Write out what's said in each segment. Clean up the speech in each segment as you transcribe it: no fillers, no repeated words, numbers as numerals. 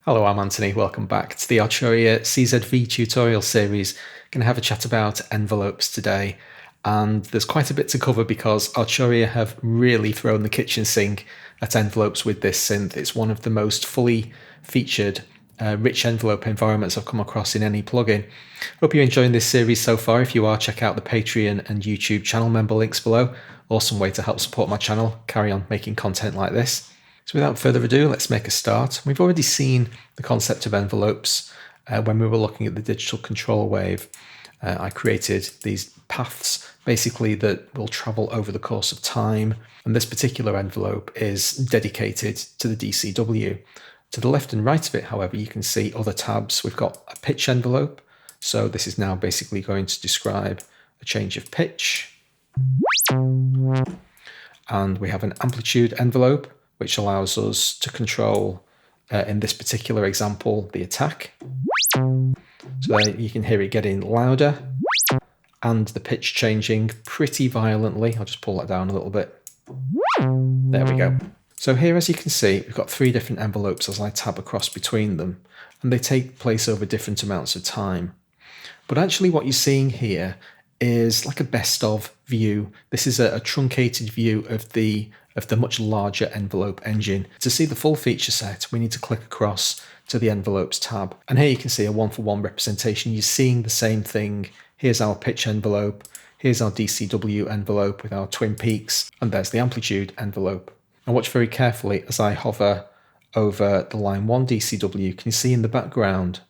Hello, I'm Anthony. Welcome back to the Arturia CZV tutorial series. Going to have a chat about envelopes today, and there's quite a bit to cover because Arturia have really thrown the kitchen sink at envelopes with this synth. It's one of the most fully featured rich envelope environments I've come across in any plugin. Hope you're enjoying this series so far. If you are, check out the Patreon and YouTube channel member links below. Awesome way to help support my channel, carry on making content like this. So without further ado, let's make a start. We've already seen the concept of envelopes when we were looking at the digital control wave. I created these paths basically that will travel over the course of time. And this particular envelope is dedicated to the DCW. To the left and right of it, however, you can see other tabs. We've got a pitch envelope. So this is now basically going to describe a change of pitch. And we have an amplitude envelope, which allows us to control, in this particular example, the attack. So there you can hear it getting louder and the pitch changing pretty violently. I'll just pull that down a little bit. There we go. So here, as you can see, we've got three different envelopes as I tab across between them, and they take place over different amounts of time. But actually what you're seeing here is like a best of view. This is a truncated view of the much larger envelope engine. To see the full feature set, we need to click across to the envelopes tab. And here you can see a one-for-one representation. You're seeing the same thing. Here's our pitch envelope. Here's our DCW envelope with our twin peaks. And there's the amplitude envelope. And watch very carefully as I hover over the line 1 DCW. Can you see in the background,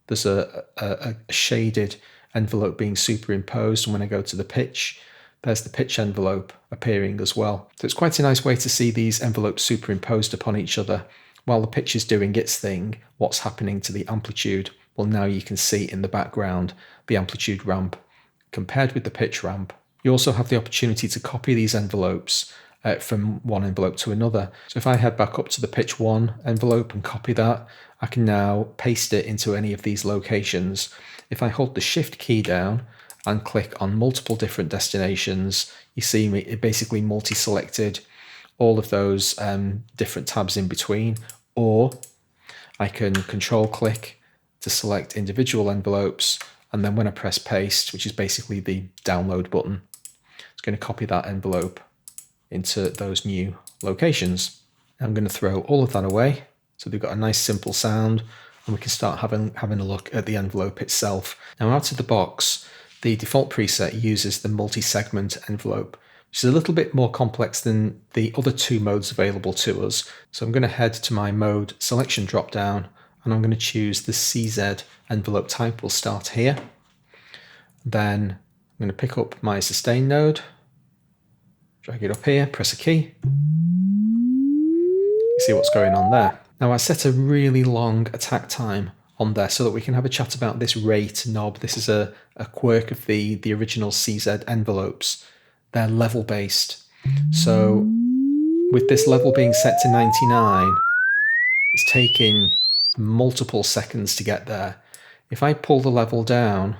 there's a shaded envelope being superimposed. And when I go to the pitch, there's the pitch envelope appearing as well. So it's quite a nice way to see these envelopes superimposed upon each other. While the pitch is doing its thing, what's happening to the amplitude? Well, now you can see in the background the amplitude ramp compared with the pitch ramp. You also have the opportunity to copy these envelopes from one envelope to another. So if I head back up to the pitch 1 envelope and copy that, I can now paste it into any of these locations. If I hold the shift key down and click on multiple different destinations, you see it basically multi-selected all of those different tabs in between, or I can control click to select individual envelopes, and then when I press paste, which is basically the download button, it's going to copy that envelope into those new locations. I'm going to throw all of that away, so they've got a nice simple sound, and we can start having a look at the envelope itself. Now out of the box, the default preset uses the multi-segment envelope, which is a little bit more complex than the other two modes available to us. So I'm going to head to my mode selection drop-down, and I'm going to choose the CZ envelope type. We'll start here. Then I'm going to pick up my sustain node, drag it up here, press a key. You see what's going on there. Now I set a really long attack time on there so that we can have a chat about this rate knob. This is a quirk of the original CZ envelopes. They're level based. So with this level being set to 99, it's taking multiple seconds to get there. If I pull the level down,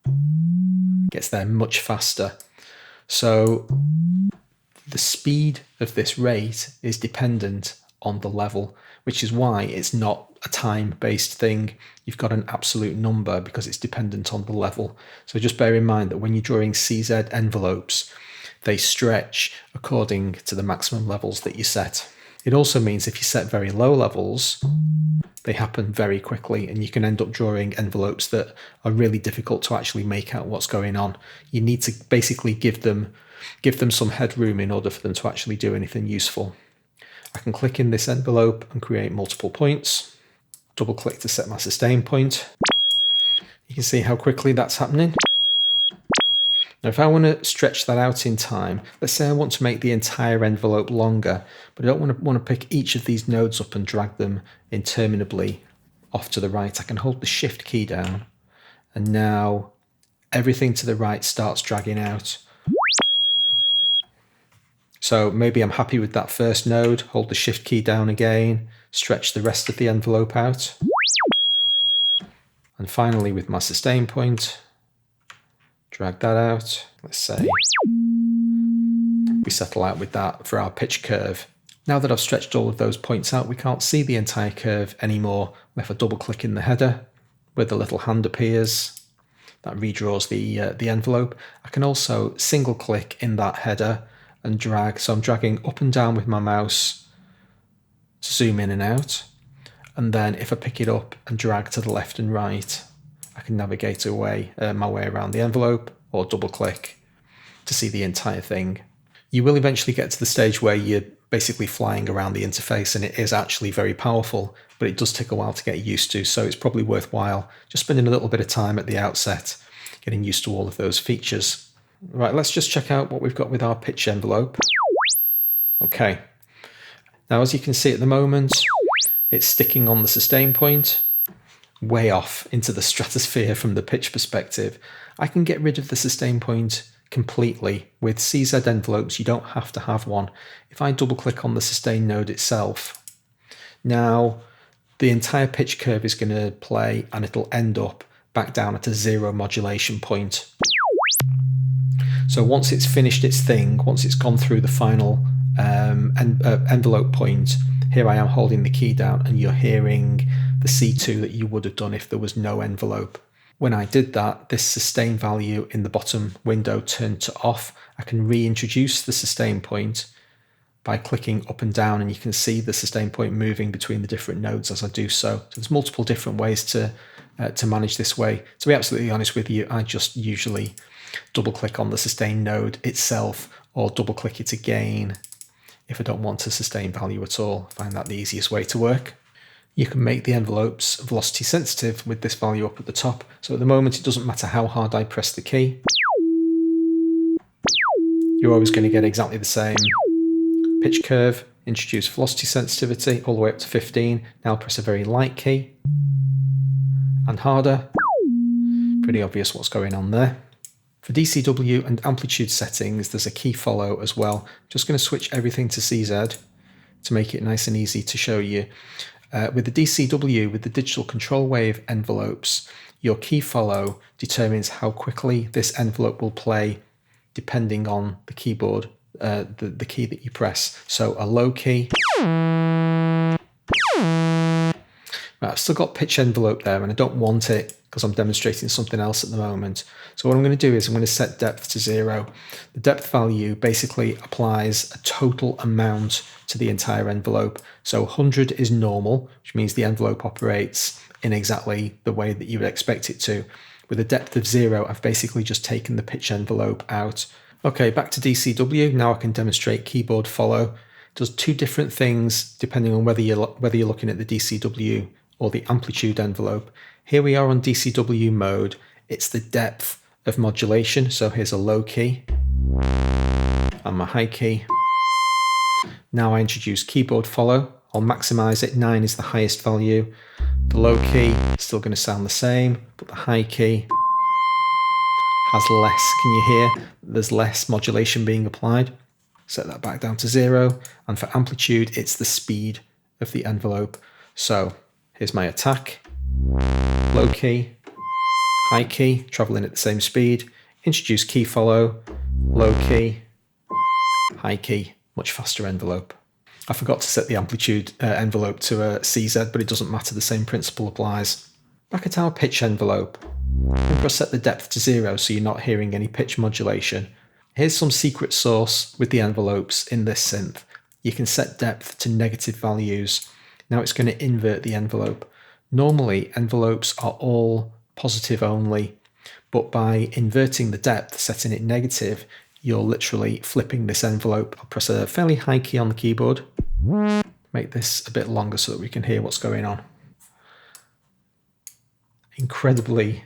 it gets there much faster. So the speed of this rate is dependent on the level, which is why it's not a time-based thing. You've got an absolute number because it's dependent on the level. So just bear in mind that when you're drawing CZ envelopes, they stretch according to the maximum levels that you set. It also means if you set very low levels, they happen very quickly, and you can end up drawing envelopes that are really difficult to actually make out what's going on. You need to basically give them some headroom in order for them to actually do anything useful. I can click in this envelope and create multiple points. Double click to set my sustain point. You can see how quickly that's happening. Now if I want to stretch that out in time, let's say I want to make the entire envelope longer, but I don't want to pick each of these nodes up and drag them interminably off to the right. I can hold the shift key down, and now everything to the right starts dragging out. So maybe I'm happy with that first node, hold the shift key down again, stretch the rest of the envelope out. And finally with my sustain point, drag that out. Let's say we settle out with that for our pitch curve. Now that I've stretched all of those points out, we can't see the entire curve anymore. If I double click in the header, where the little hand appears, that redraws the envelope. I can also single click in that header and drag. So I'm dragging up and down with my mouse to zoom in and out. And then if I pick it up and drag to the left and right, I can navigate my way around the envelope, or double click to see the entire thing. You will eventually get to the stage where you're basically flying around the interface, and it is actually very powerful, but it does take a while to get used to. So it's probably worthwhile just spending a little bit of time at the outset, getting used to all of those features. Right, let's just check out what we've got with our pitch envelope. Okay. Now, as you can see at the moment, it's sticking on the sustain point, way off into the stratosphere from the pitch perspective. I can get rid of the sustain point completely. With CZ envelopes, you don't have to have one. If I double click on the sustain node itself, now the entire pitch curve is going to play, and it'll end up back down at a 0 modulation point. So once it's finished its thing, once it's gone through the final envelope point, here I am holding the key down, and you're hearing the C2 that you would have done if there was no envelope. When I did that, this sustain value in the bottom window turned to off. I can reintroduce the sustain point by clicking up and down, and you can see the sustain point moving between the different nodes as I do so. So there's multiple different ways to manage this way. To be absolutely honest with you, I just usually double click on the sustain node itself, or double click it again if I don't want a sustain value at all. I find that the easiest way to work. You can make the envelopes velocity sensitive with this value up at the top. So at the moment, it doesn't matter how hard I press the key. You're always going to get exactly the same pitch curve. Introduce velocity sensitivity all the way up to 15. Now press a very light key and harder. Pretty obvious what's going on there. For DCW and amplitude settings, there's a key follow as well. Just going to switch everything to CZ to make it nice and easy to show you. With the DCW, with the digital control wave envelopes, your key follow determines how quickly this envelope will play depending on the keyboard, the key that you press. So a low key. Right, I've still got pitch envelope there, and I don't want it because I'm demonstrating something else at the moment. So what I'm going to do is I'm going to set depth to 0. The depth value basically applies a total amount to the entire envelope. So 100 is normal, which means the envelope operates in exactly the way that you would expect it to. With a depth of 0, I've basically just taken the pitch envelope out. Okay, back to DCW. Now I can demonstrate keyboard follow. It does two different things depending on whether you're looking at the DCW or the amplitude envelope. Here we are on DCW mode. It's the depth of modulation. So here's a low key and my high key. Now I introduce keyboard follow. I'll maximize it. 9 is the highest value. The low key is still going to sound the same, but the high key has less. Can you hear? There's less modulation being applied. Set that back down to 0. And for amplitude, it's the speed of the envelope. So here's my attack. Low key, high key, traveling at the same speed. Introduce key follow, low key, high key, much faster envelope. I forgot to set the amplitude envelope to a CZ, but it doesn't matter, the same principle applies. Back at our pitch envelope, I'm going to set the depth to 0 so you're not hearing any pitch modulation. Here's some secret sauce with the envelopes in this synth. You can set depth to negative values. Now it's going to invert the envelope. Normally, envelopes are all positive only, but by inverting the depth, setting it negative, you're literally flipping this envelope. I'll press a fairly high key on the keyboard. Make this a bit longer so that we can hear what's going on. Incredibly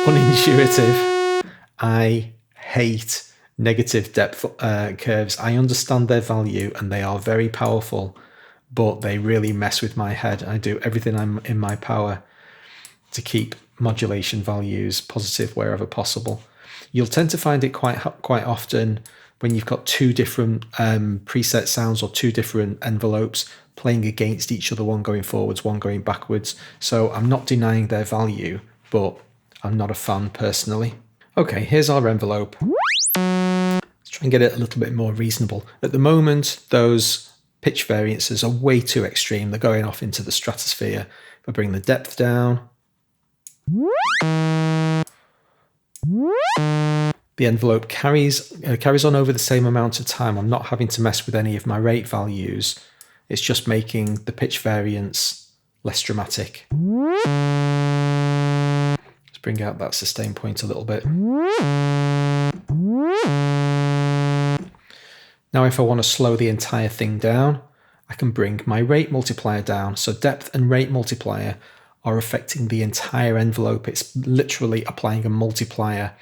unintuitive. I hate negative depth curves. I understand their value and they are very powerful, but they really mess with my head. I do everything in my power to keep modulation values positive wherever possible. You'll tend to find it quite often when you've got two different preset sounds or two different envelopes playing against each other, one going forwards, one going backwards. So I'm not denying their value, but I'm not a fan personally. Okay, here's our envelope. Let's try and get it a little bit more reasonable. At the moment, those pitch variances are way too extreme. They're going off into the stratosphere. If I bring the depth down, the envelope carries on over the same amount of time. I'm not having to mess with any of my rate values. It's just making the pitch variance less dramatic. Let's bring out that sustain point a little bit. Now if I want to slow the entire thing down, I can bring my rate multiplier down. So depth and rate multiplier are affecting the entire envelope. It's literally applying a multiplier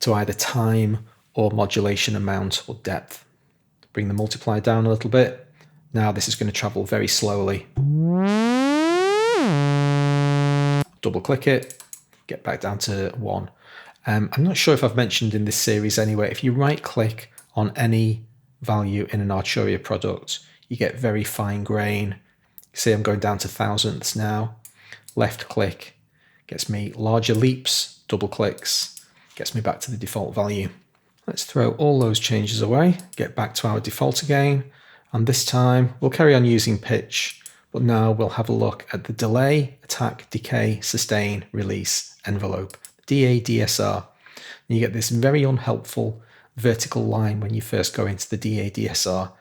to either time or modulation amount or depth. Bring the multiplier down a little bit. Now this is going to travel very slowly. Double click it, get back down to 1. I'm not sure if I've mentioned in this series anyway, if you right click on any value in an Arturia product, you get very fine grain. See, I'm going down to thousandths now. Left click gets me larger leaps, double clicks, gets me back to the default value. Let's throw all those changes away, get back to our default again, and this time we'll carry on using pitch, but now we'll have a look at the delay, attack, decay, sustain, release envelope, DADSR. And you get this very unhelpful vertical line when you first go into the DADSR.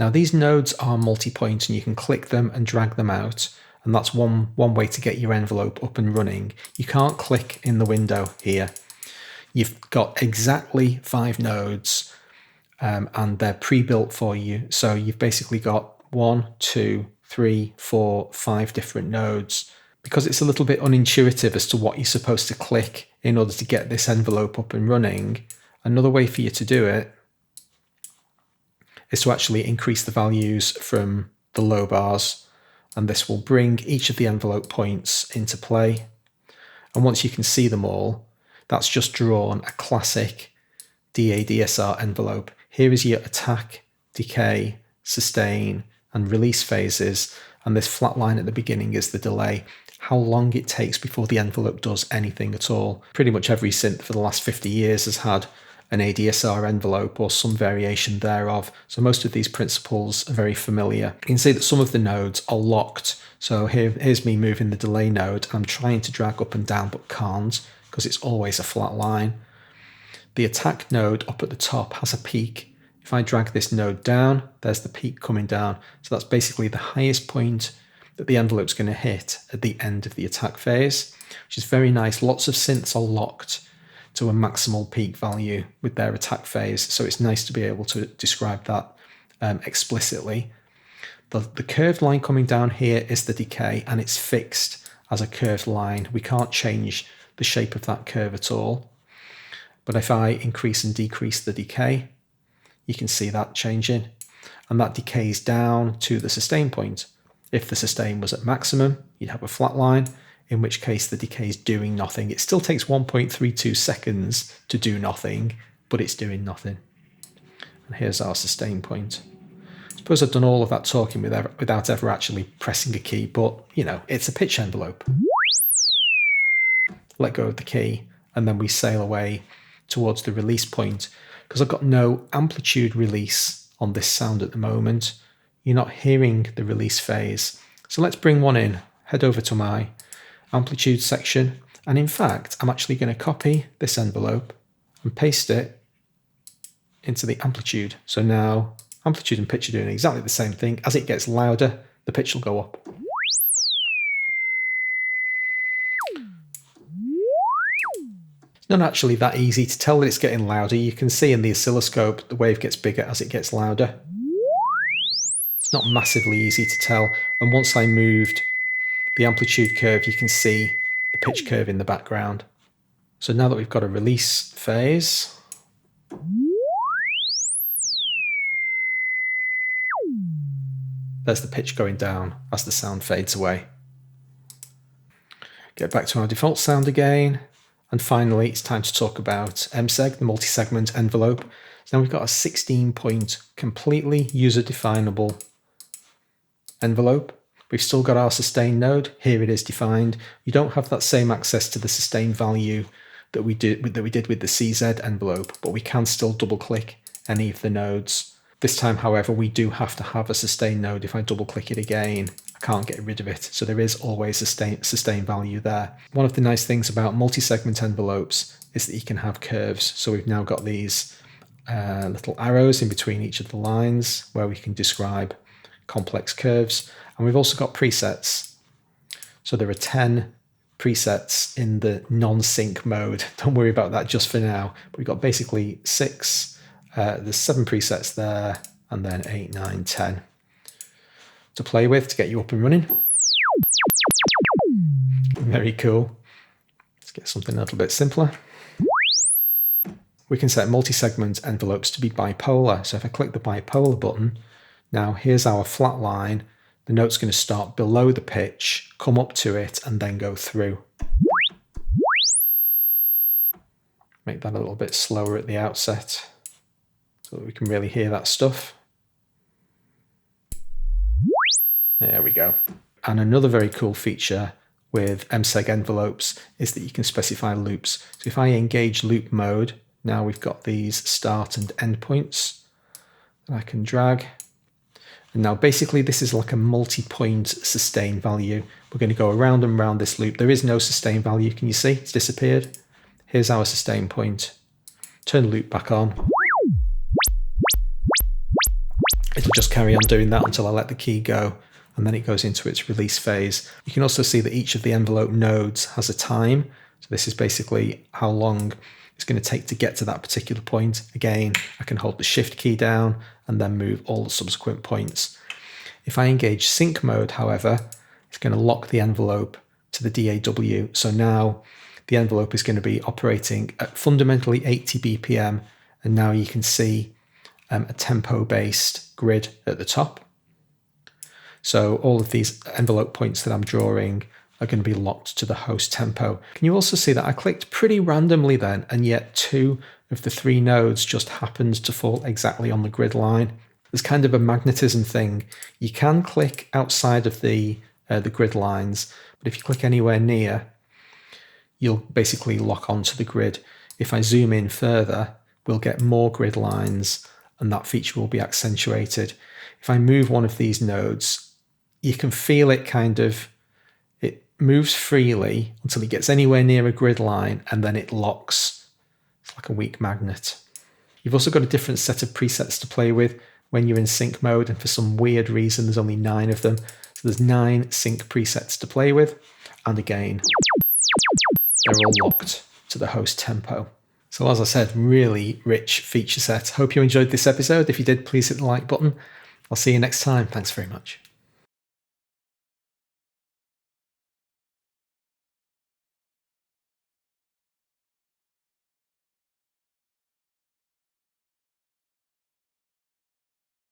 Now these nodes are multi-point and you can click them and drag them out, and that's one way to get your envelope up and running. You can't click in the window here. You've got exactly 5 nodes and they're pre-built for you. So you've basically got 1, 2, 3, 4, 5 different nodes. Because it's a little bit unintuitive as to what you're supposed to click in order to get this envelope up and running, another way for you to do it is to actually increase the values from the low bars, and this will bring each of the envelope points into play. And once you can see them all, that's just drawn a classic DADSR envelope. Here is your attack, decay, sustain, and release phases, and this flat line at the beginning is the delay. How long it takes before the envelope does anything at all. Pretty much every synth for the last 50 years has had an ADSR envelope or some variation thereof. So most of these principles are very familiar. You can see that some of the nodes are locked. So here's me moving the delay node. I'm trying to drag up and down but can't because it's always a flat line. The attack node up at the top has a peak. If I drag this node down, there's the peak coming down. So that's basically the highest point that the envelope's going to hit at the end of the attack phase, which is very nice. Lots of synths are locked to a maximal peak value with their attack phase, so it's nice to be able to describe that explicitly. The curved line coming down here is the decay, and it's fixed as a curved line. We can't change the shape of that curve at all. But if I increase and decrease the decay, you can see that changing, and that decays down to the sustain point. If the sustain was at maximum, you'd have a flat line, in which case the decay is doing nothing. It still takes 1.32 seconds to do nothing, but it's doing nothing. And here's our sustain point. I suppose I've done all of that talking without ever actually pressing a key, but you know, it's a pitch envelope. Let go of the key, and then we sail away towards the release point. Because I've got no amplitude release on this sound at the moment, you're not hearing the release phase. So let's bring one in, head over to my amplitude section, and in fact I'm actually going to copy this envelope and paste it into the amplitude. So now amplitude and pitch are doing exactly the same thing. As it gets louder, the pitch will go up. It's not actually that easy to tell that it's getting louder. You can see in the oscilloscope the wave gets bigger as it gets louder. It's not massively easy to tell, and once I moved the amplitude curve, you can see the pitch curve in the background. So now that we've got a release phase, there's the pitch going down as the sound fades away. Get back to our default sound again, and finally it's time to talk about MSEG, the multi-segment envelope. So now we've got a 16-point completely user-definable envelope. We've still got our sustain node. Here it is defined. You don't have that same access to the sustain value that we did with the CZ envelope, but we can still double click any of the nodes. This time, however, we do have to have a sustain node. If I double click it again, I can't get rid of it. So there is always a sustain value there. One of the nice things about multi-segment envelopes is that you can have curves. So we've now got these little arrows in between each of the lines where we can describe complex curves. And we've also got presets. So there are 10 presets in the non-sync mode. Don't worry about that just for now. But we've got basically 6. There's 7 presets there, and then 8, 9, 10 to play with to get you up and running. Very cool. Let's get something a little bit simpler. We can set multi-segment envelopes to be bipolar. So if I click the bipolar button, now here's our flat line. The note's going to start below the pitch, come up to it, and then go through. Make that a little bit slower at the outset so that we can really hear that stuff. There we go. And another very cool feature with MSEG envelopes is that you can specify loops. So if I engage loop mode, now we've got these start and end points that I can drag. And now basically this is like a multi-point sustain value. We're going to go around and around this loop. There is no sustain value. Can you see? It's disappeared. Here's our sustain point. Turn the loop back on. It'll just carry on doing that until I let the key go, and then it goes into its release phase. You can also see that each of the envelope nodes has a time. So this is basically how long it's going to take to get to that particular point. Again, I can hold the shift key down and then move all the subsequent points. If I engage sync mode, however, it's going to lock the envelope to the DAW. So now the envelope is going to be operating at fundamentally 80 BPM, and now you can see a tempo-based grid at the top. So all of these envelope points that I'm drawing are going to be locked to the host tempo. Can you also see that I clicked pretty randomly then, and yet 2 of the 3 nodes just happened to fall exactly on the grid line? There's kind of a magnetism thing. You can click outside of the grid lines, but if you click anywhere near, you'll basically lock onto the grid. If I zoom in further, we'll get more grid lines, and that feature will be accentuated. If I move one of these nodes, you can feel it it moves freely until it gets anywhere near a grid line, and then it locks. It's like a weak magnet. You've also got a different set of presets to play with when you're in sync mode, and for some weird reason, there's only 9 of them. So there's 9 sync presets to play with, and again, they're all locked to the host tempo. So as I said, really rich feature set. Hope you enjoyed this episode. If you did, please hit the like button. I'll see you next time. Thanks very much.